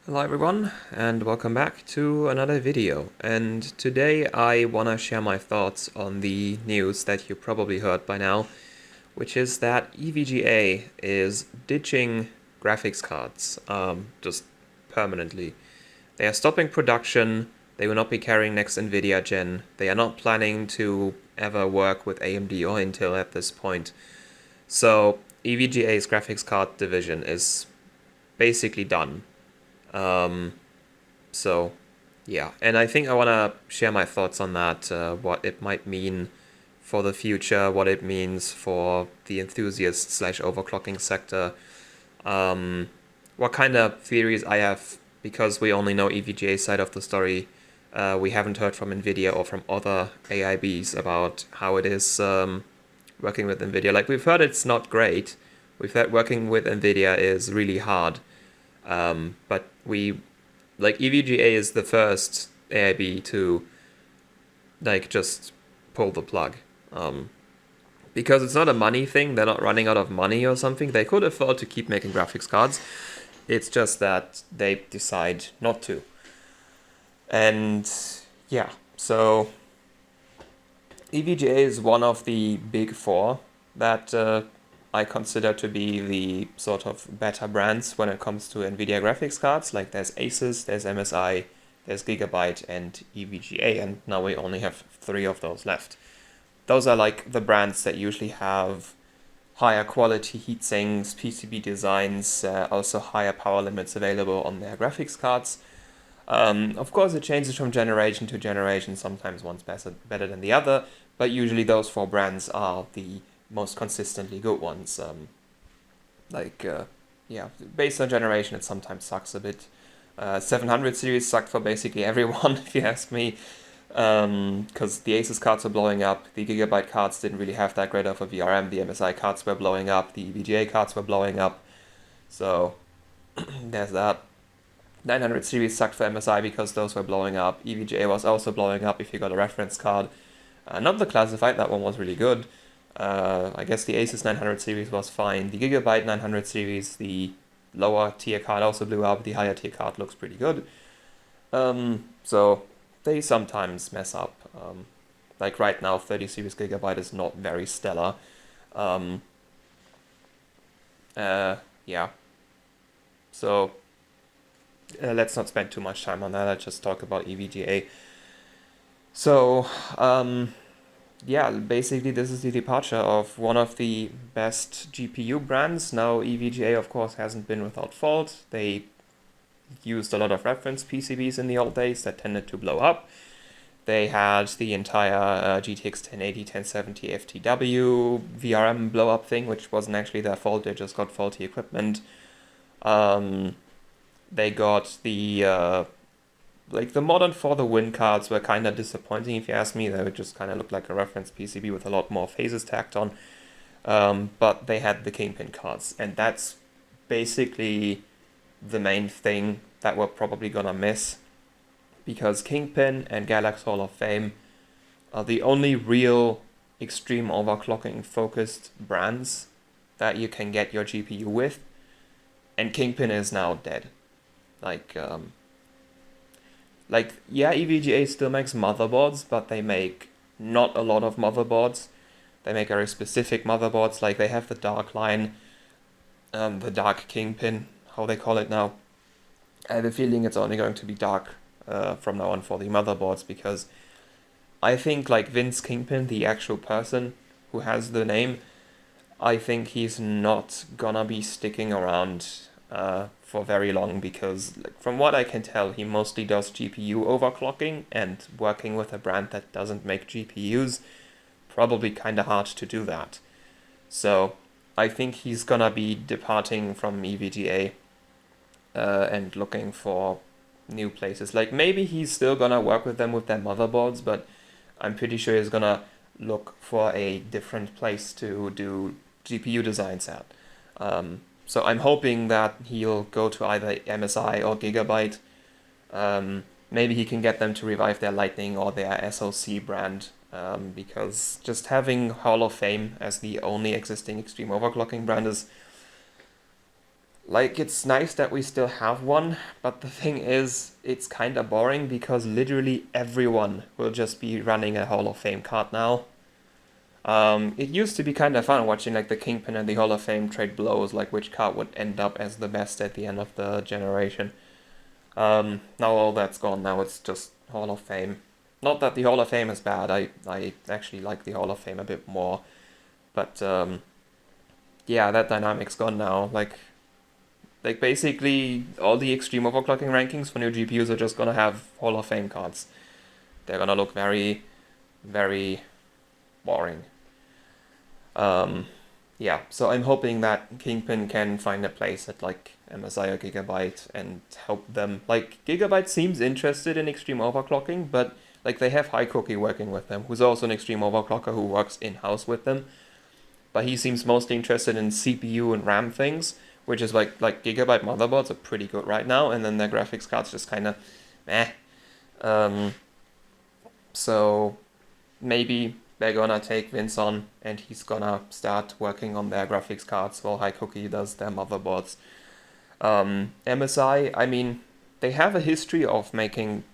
Hello everyone, and welcome back to another video. And today I want to share my thoughts on the news that you probably heard by now, which is that EVGA is ditching graphics cards just permanently. They are stopping production, they will not be carrying next NVIDIA gen, they are not planning to ever work with AMD or Intel at this point. So EVGA's graphics card division is basically done. So, yeah, and I think I want to share my thoughts on that, what it might mean for the future, what it means for the enthusiast slash overclocking sector, what kind of theories I have, because we only know EVGA side of the story. We haven't heard from NVIDIA or from other AIBs about how it is working with NVIDIA. Like, we've heard it's not great. We've heard working with NVIDIA is really hard. But EVGA is the first AIB to just pull the plug. Because it's not a money thing, they're not running out of money or something. They could afford to keep making graphics cards. It's just that they decide not to. And yeah, so EVGA is one of the big four that I consider to be the sort of better brands when it comes to NVIDIA graphics cards. Like there's Asus, there's MSI, there's Gigabyte, and EVGA, and now we only have 3 of those left. Those are like the brands that usually have higher quality heatsinks, PCB designs, also higher power limits available on their graphics cards. Of course, it changes from generation to generation. Sometimes one's better than the other, but usually those 4 brands are the most consistently good ones. Based on generation, it sometimes sucks a bit. 700 series sucked for basically everyone, if you ask me, because the Asus cards were blowing up, the Gigabyte cards didn't really have that great of a VRM, the MSI cards were blowing up, the EVGA cards were blowing up, so there's that. 900 series sucked for MSI because those were blowing up. EVGA was also blowing up if you got a reference card. Not the classified, that one was really good. I guess the Asus 900 series was fine. The Gigabyte 900 series, the lower tier card also blew up. The higher tier card looks pretty good. So they sometimes mess up. Like right now, 30 series Gigabyte is not very stellar. Yeah. So let's not spend too much time on that. Let's just talk about EVGA. So, yeah, basically this is the departure of one of the best GPU brands. Now, EVGA, of course, hasn't been without fault. They used a lot of reference PCBs in the old days that tended to blow up. They had the entire GTX 1080, 1070 FTW VRM blow up thing, which wasn't actually their fault. They just got faulty equipment. They got the modern for the win cards were kind of disappointing, if you ask me. They would just kind of look like a reference PCB with a lot more phases tacked on. But they had the Kingpin cards, and that's basically the main thing that we're probably gonna miss, because Kingpin and Galaxy Hall of Fame are the only real extreme overclocking focused brands that you can get your GPU with, and Kingpin is now dead. EVGA still makes motherboards, but they make not a lot of motherboards. They make very specific motherboards, like they have the Dark line, the Dark Kingpin, how they call it now. I have a feeling it's only going to be Dark from now on for the motherboards, because I think like Vince Kingpin, the actual person who has the name, I think he's not gonna be sticking around for very long, because from what I can tell, he mostly does GPU overclocking, and working with a brand that doesn't make GPUs, probably kind of hard to do that. So I think he's gonna be departing from EVGA and looking for new places. Like maybe he's still gonna work with them with their motherboards, but I'm pretty sure he's gonna look for a different place to do GPU designs at. So I'm hoping that he'll go to either MSI or Gigabyte. Maybe he can get them to revive their Lightning or their SoC brand, because just having Hall of Fame as the only existing extreme overclocking brand Like, it's nice that we still have one, but the thing is, it's kind of boring because literally everyone will just be running a Hall of Fame card now. It used to be kind of fun watching like the Kingpin and the Hall of Fame trade blows, like which card would end up as the best at the end of the generation. Now all that's gone. Now it's just Hall of Fame. Not that the Hall of Fame is bad. I actually like the Hall of Fame a bit more. But yeah, that dynamic's gone now. Like basically all the extreme overclocking rankings for new GPUs are just gonna have Hall of Fame cards. They're gonna look very, very boring. Yeah, so I'm hoping that Kingpin can find a place at like MSI or Gigabyte and help them. Like Gigabyte seems interested in extreme overclocking, but like they have Cookie working with them, who's also an extreme overclocker who works in-house with them. But he seems mostly interested in CPU and RAM things, which is like Gigabyte motherboards are pretty good right now, and then their graphics cards just kind of meh. So maybe they're gonna take Vince on and he's gonna start working on their graphics cards while Cookie does their motherboards. MSI, I mean, they have a history of making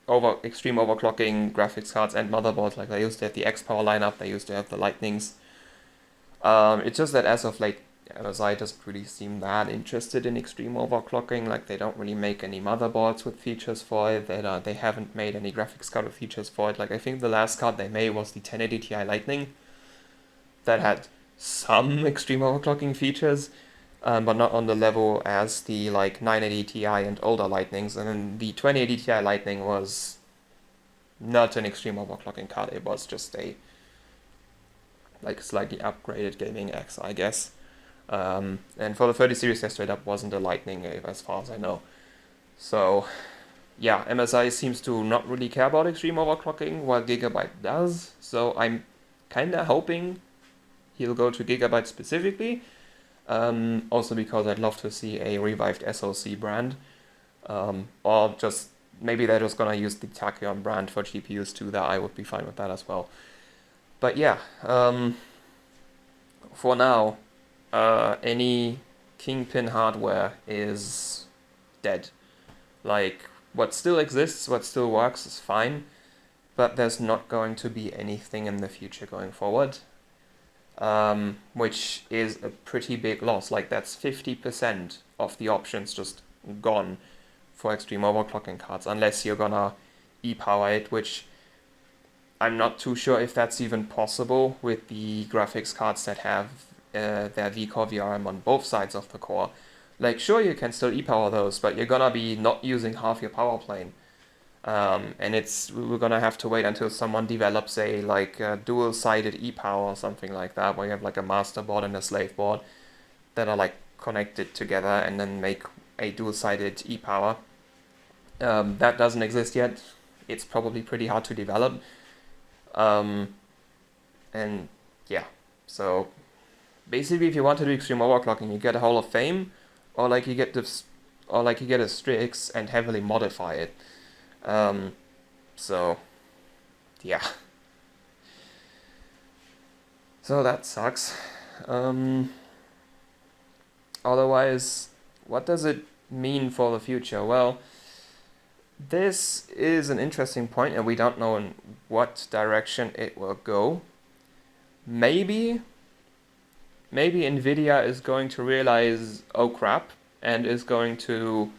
extreme overclocking graphics cards and motherboards. Like they used to have the X-Power lineup, they used to have the Lightnings. It's just that as of late, MSI doesn't really seem that interested in extreme overclocking. Like they don't really make any motherboards with features for it. They haven't made any graphics card with features for it. Like I think the last card they made was the 1080 Ti Lightning that had some extreme overclocking features, but not on the level as the like 980 Ti and older Lightnings. And then the 2080 Ti Lightning was not an extreme overclocking card. It was just a like slightly upgraded gaming X, I guess. And for the 30 series, that straight up wasn't a Lightning, as far as I know. So, yeah, MSI seems to not really care about extreme overclocking, while Gigabyte does. So I'm kind of hoping he'll go to Gigabyte specifically. Also because I'd love to see a revived SoC brand. Or just, maybe they're just gonna use the Tachyon brand for GPUs too, that I would be fine with that as well. But yeah, for now, any Kingpin hardware is dead. Like, what still exists, what still works is fine, but there's not going to be anything in the future going forward, which is a pretty big loss. Like, that's 50% of the options just gone for extreme overclocking cards, unless you're gonna e-power it, which I'm not too sure if that's even possible with the graphics cards that have their vCore VRM on both sides of the core. Like, sure, you can still e-power those, but you're gonna be not using half your power plane. And we're gonna have to wait until someone develops a dual-sided e-power or something like that, where you have like a master board and a slave board that are like connected together and then make a dual-sided e-power. That doesn't exist yet. It's probably pretty hard to develop. And yeah, so basically if you want to do extreme overclocking, you get a Hall of Fame, or like you get a Strix and heavily modify it. So yeah. So that sucks. Otherwise, what does it mean for the future? Well, this is an interesting point, and we don't know in what direction it will go. Maybe NVIDIA is going to realize, oh crap, and is going to,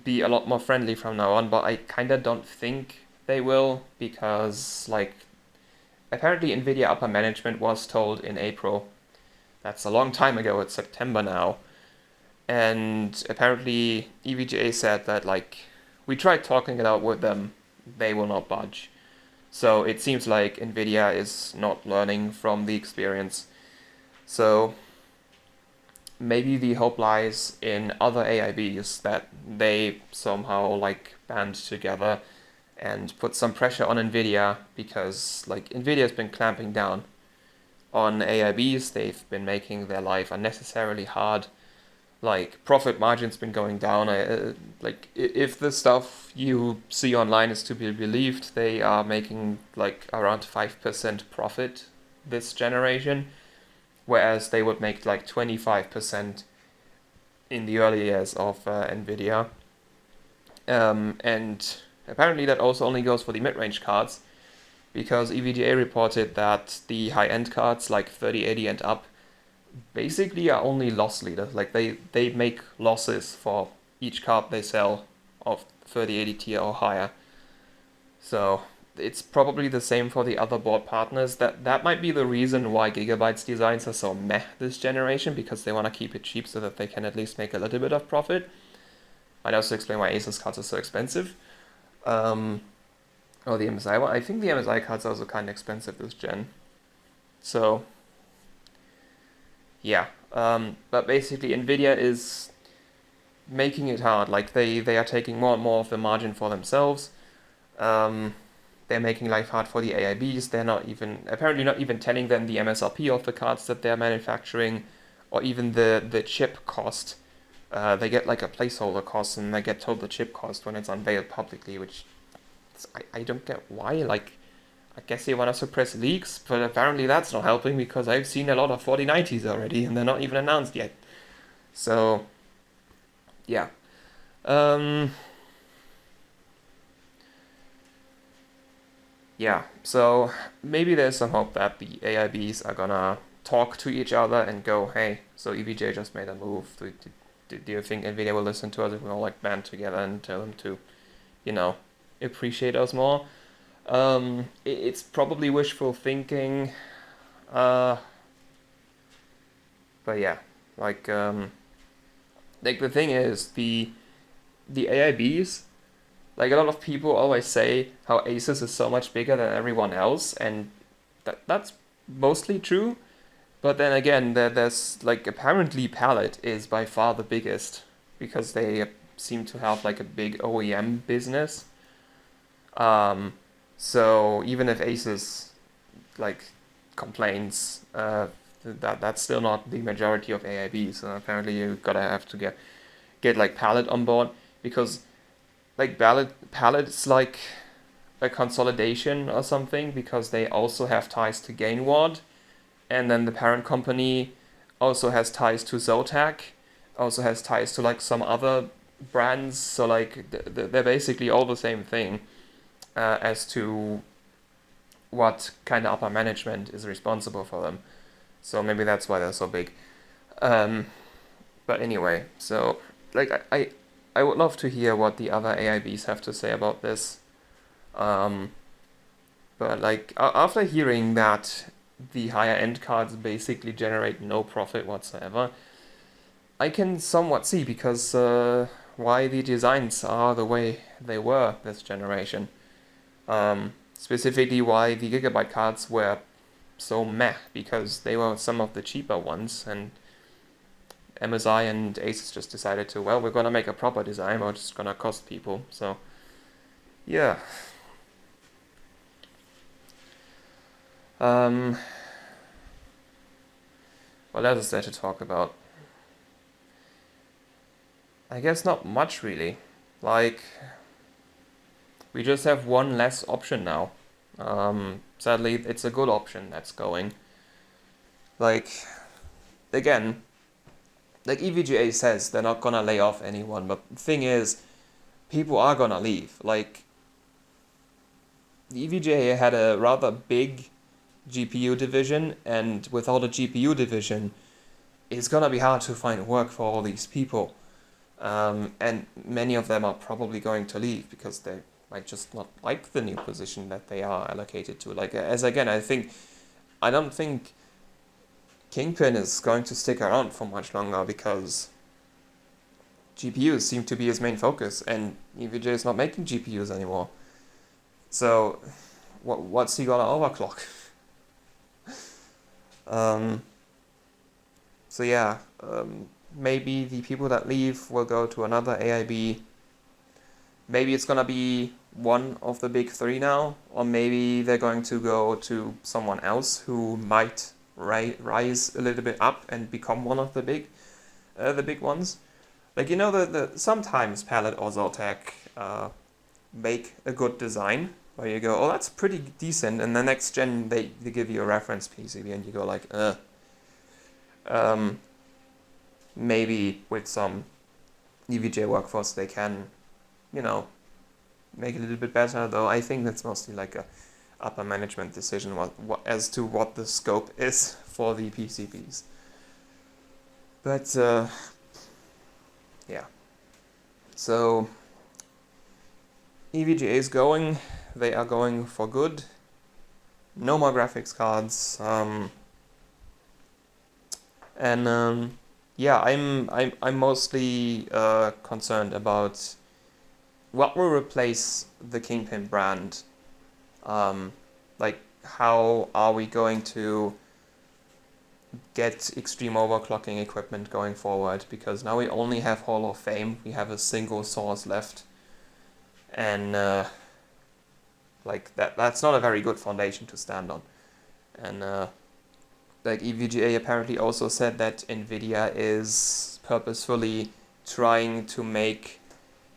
be a lot more friendly from now on, but I kind of don't think they will, because, apparently NVIDIA upper management was told in April. That's a long time ago, it's September now. And apparently EVGA said that, we tried talking it out with them, they will not budge. So it seems like NVIDIA is not learning from the experience. So maybe the hope lies in other AIBs that they somehow band together and put some pressure on NVIDIA, because NVIDIA's been clamping down on AIBs. They've been making their life unnecessarily hard. Profit margin's been going down. If the stuff you see online is to be believed, they are making around 5% profit this generation, whereas they would make like 25% in the early years of NVIDIA. And apparently that also only goes for the mid-range cards, because EVGA reported that the high-end cards like 3080 and up basically are only loss leaders. Like they make losses for each card they sell of 3080 tier or higher. So it's probably the same for the other board partners. That might be the reason why Gigabyte's designs are so meh this generation, because they want to keep it cheap so that they can at least make a little bit of profit. I'd also explain why Asus cards are so expensive. Or the MSI one. I think the MSI cards are also kind of expensive this gen. So, yeah. But basically, NVIDIA is making it hard. Like, they are taking more and more of the margin for themselves. They're making life hard for the AIBs. They're apparently not even telling them the MSRP of the cards that they're manufacturing, or even the chip cost. They get like a placeholder cost, and they get told the chip cost when it's unveiled publicly, which I don't get why. Like, I guess they want to suppress leaks, but apparently that's not helping, because I've seen a lot of 4090s already, and they're not even announced yet. So, yeah. Yeah, so maybe there's some hope that the AIBs are gonna talk to each other and go, hey, so EVJ just made a move. Do you think NVIDIA will listen to us if we all like band together and tell them to, appreciate us more? It's probably wishful thinking, but yeah, like the thing is, the AIBs, like a lot of people always say how Asus is so much bigger than everyone else, and that's mostly true. But then again, there's like, apparently Palette is by far the biggest, because they seem to have like a big OEM business. So even if Asus like complains, that's still not the majority of AIB. So apparently you have to get like Palette on board, because like Palette is like a consolidation or something, because they also have ties to Gainward, and then the parent company also has ties to Zotac, also has ties to like some other brands. So like they're basically all the same thing, as to what kind of upper management is responsible for them. So maybe that's why they're so big. But anyway, so like I would love to hear what the other AIBs have to say about this. But like after hearing that the higher end cards basically generate no profit whatsoever, I can somewhat see, because why the designs are the way they were this generation. Specifically why the Gigabyte cards were so meh, because they were some of the cheaper ones, and MSI and Asus just decided to, well, we're gonna make a proper design, but it's gonna cost people. So yeah. What else is there to talk about? I guess not much really. Like, we just have one less option now. Sadly, it's a good option that's going. Like, again, like EVGA says they're not gonna lay off anyone, but the thing is, people are gonna leave. Like, the EVGA had a rather big GPU division, and without a GPU division, it's gonna be hard to find work for all these people. And many of them are probably going to leave because they might just not like the new position that they are allocated to. Like, I don't think Kingpin is going to stick around for much longer, because GPUs seem to be his main focus, and EVJ is not making GPUs anymore. So, what's he gonna overclock? So yeah, maybe the people that leave will go to another AIB. Maybe it's gonna be one of the big three now, or maybe they're going to go to someone else who might rise a little bit up and become one of the big ones. Like, the sometimes Palette or Zotac make a good design where you go, oh, that's pretty decent, and the next gen they give you a reference PCB and you go like, Maybe with some EVGA workforce they can, you know, make it a little bit better, though I think that's mostly like a upper management decision as to what the scope is for the PCBs. But yeah, so EVGA is going, they are going for good. No more graphics cards, yeah, I'm mostly concerned about what will replace the Kingpin brand. Like, how are we going to get extreme overclocking equipment going forward? Because now we only have Hall of Fame, we have a single source left, and like that's not a very good foundation to stand on. And like EVGA apparently also said that NVIDIA is purposefully trying to make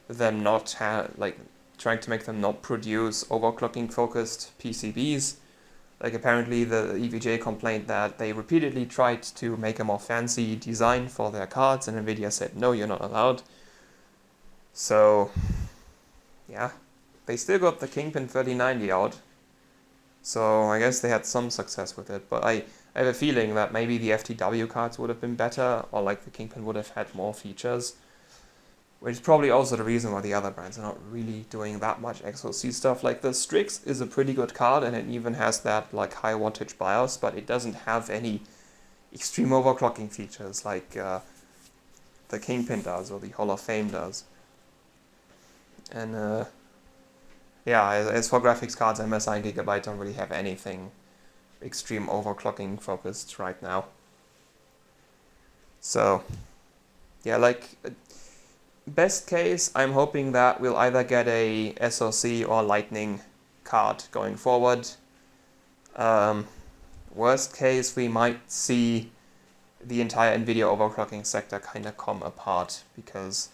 them not produce overclocking focused PCBs. Like, apparently the EVGA complained that they repeatedly tried to make a more fancy design for their cards, and NVIDIA said, no, you're not allowed. So, yeah, they still got the Kingpin 3090 out. So I guess they had some success with it, but I have a feeling that maybe the FTW cards would have been better, or like the Kingpin would have had more features. Which is probably also the reason why the other brands are not really doing that much XOC stuff. Like, the Strix is a pretty good card, and it even has that like high wattage BIOS, but it doesn't have any extreme overclocking features like the Kingpin does or the Hall of Fame does. And yeah, as for graphics cards, MSI and Gigabyte don't really have anything extreme overclocking focused right now. So yeah, like, best case, I'm hoping that we'll either get a SoC or Lightning card going forward. Worst case, we might see the entire NVIDIA overclocking sector kind of come apart, because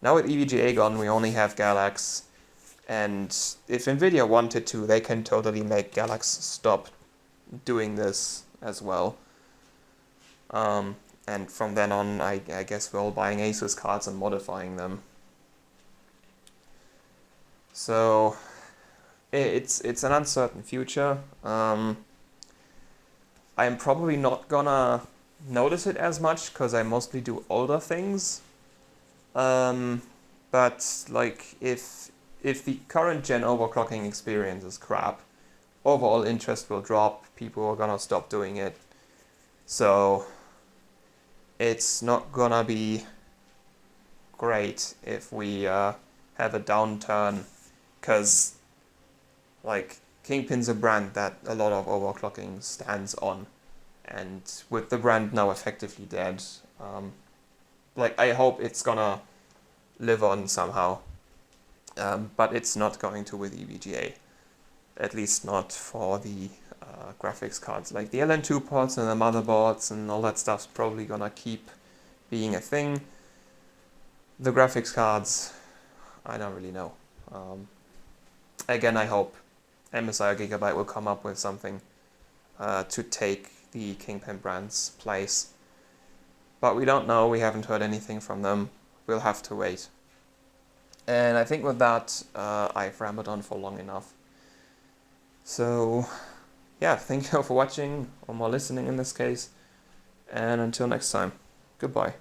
now with EVGA gone, we only have Galax, and if NVIDIA wanted to, they can totally make Galax stop doing this as well. And from then on, I guess we're all buying Asus cards and modifying them. So it's an uncertain future. I'm probably not gonna notice it as much because I mostly do older things. But like, if the current gen overclocking experience is crap, overall interest will drop. People are gonna stop doing it. So it's not gonna be great if we have a downturn, because like, Kingpin's a brand that a lot of overclocking stands on, and with the brand now effectively dead, like, I hope it's gonna live on somehow, but it's not going to with EVGA, at least not for the graphics cards. Like, the LN2 ports and the motherboards and all that stuff's probably gonna keep being a thing. The graphics cards, I don't really know. Again, I hope MSI or Gigabyte will come up with something to take the Kingpin brand's place. But we don't know, we haven't heard anything from them. We'll have to wait. And I think with that, I've rambled on for long enough. So yeah, thank you for watching, or more listening in this case, and until next time, goodbye.